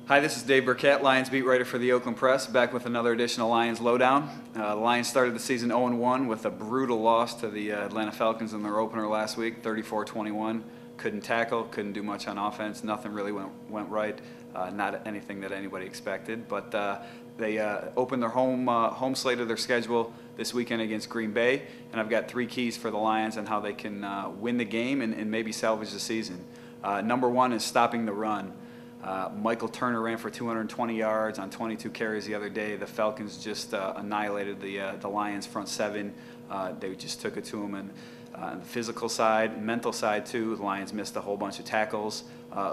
Hi, this is Dave Birkett, Lions beat writer for the Oakland Press, back with another edition of Lions Lowdown. The Lions started the season 0-1 with a brutal loss to the Atlanta Falcons in their opener last week, 34-21. Couldn't tackle, couldn't do much on offense, nothing really went right, not anything that anybody expected. But they opened their home slate of their schedule this weekend against Green Bay, and I've got 3 keys for the Lions on how they can win the game and maybe salvage the season. Number 1 is stopping the run. Michael Turner ran for 220 yards on 22 carries the other day. The Falcons just annihilated the Lions front 7. They just took it to them. And on the physical side, mental side too, the Lions missed a whole bunch of tackles.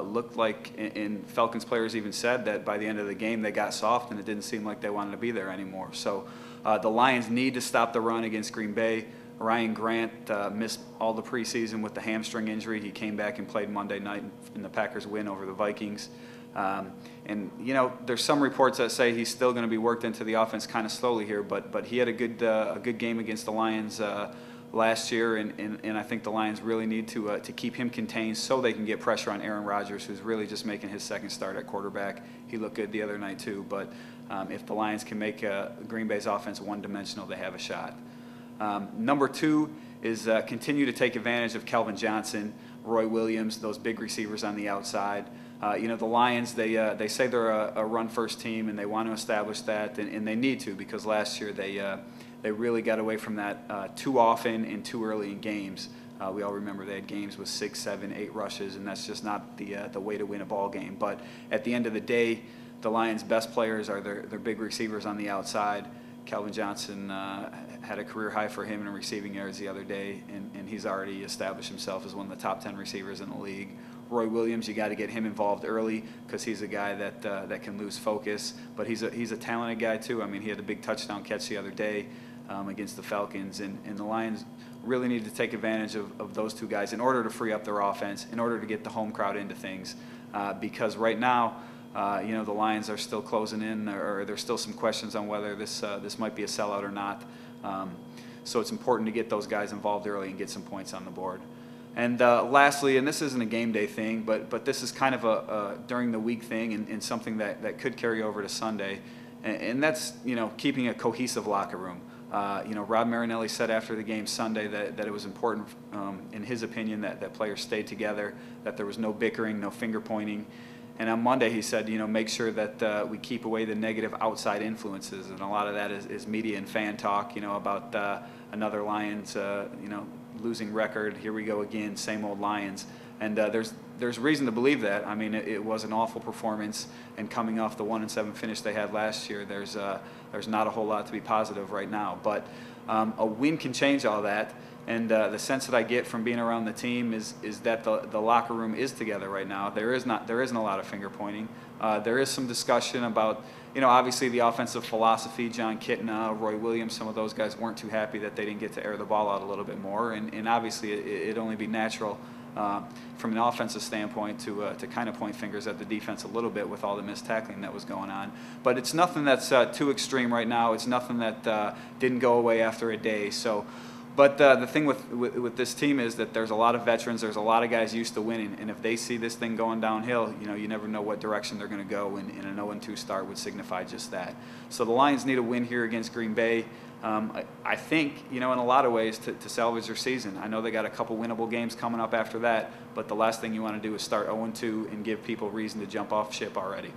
Looked like, and Falcons players even said that by the end of the game they got soft and it didn't seem like they wanted to be there anymore. So the Lions need to stop the run against Green Bay. Ryan Grant missed all the preseason with the hamstring injury. He came back and played Monday night in the Packers' win over the Vikings. And you know, there's some reports that say he's still going to be worked into the offense kind of slowly here, but he had a good game against the Lions last year, and I think the Lions really need to keep him contained so they can get pressure on Aaron Rodgers, who's really just making his second start at quarterback. He looked good the other night too, but if the Lions can make Green Bay's offense one-dimensional, they have a shot. Number 2 is continue to take advantage of Calvin Johnson, Roy Williams, those big receivers on the outside. You know, the Lions, they say they're a run-first team, and they want to establish that, and they need to, because last year they really got away from that too often and too early in games. We all remember they had games with 6, 7, 8 rushes, and that's just not the way to win a ball game. But at the end of the day, the Lions' best players are their big receivers on the outside. Calvin Johnson had a career high for him in receiving yards the other day, and he's already established himself as one of the top 10 receivers in the league. Roy Williams, you got to get him involved early because he's a guy that can lose focus, but he's a talented guy too. I mean, he had a big touchdown catch the other day against the Falcons, and the Lions really need to take advantage of those 2 guys in order to free up their offense, in order to get the home crowd into things, because right now, you know, the Lions are still closing in, or there's still some questions on whether this might be a sellout or not. So it's important to get those guys involved early and get some points on the board. And lastly, and this isn't a game day thing, but this is kind of a during the week thing, and something that could carry over to Sunday, and that's, you know, keeping a cohesive locker room. You know, Rob Marinelli said after the game Sunday that it was important, in his opinion, that players stayed together, that there was no bickering, no finger pointing. And on Monday he said, you know, make sure that we keep away the negative outside influences, and a lot of that is media and fan talk, you know, about another Lions, you know, losing record. Here we go again, same old Lions. And there's reason to believe that. I mean, it was an awful performance, and coming off the 1-7 finish they had last year, there's not a whole lot to be positive right now. But a win can change all that. And the sense that I get from being around the team is that the locker room is together right now. There isn't a lot of finger pointing. There is some discussion about, you know, obviously the offensive philosophy. John Kitna, Roy Williams, some of those guys weren't too happy that they didn't get to air the ball out a little bit more. And obviously it'd only be natural from an offensive standpoint to kind of point fingers at the defense a little bit with all the missed tackling that was going on. But it's nothing that's too extreme right now. It's nothing that didn't go away after a day. So. But the thing with this team is that there's a lot of veterans, there's a lot of guys used to winning, and if they see this thing going downhill, you know, you never know what direction they're going to go, and an 0-2 start would signify just that. So the Lions need a win here against Green Bay, I think, you know, in a lot of ways to salvage their season. I know they got a couple winnable games coming up after that, but the last thing you want to do is start 0-2 and give people reason to jump off ship already.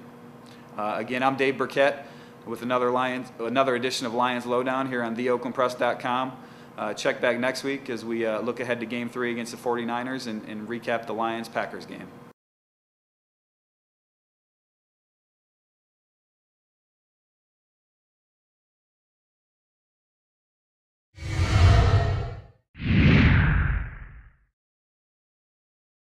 Again, I'm Dave Birkett with another edition of Lions Lowdown here on theoaklandpress.com. Check back next week as we look ahead to Game 3 against the 49ers and recap the Lions-Packers game.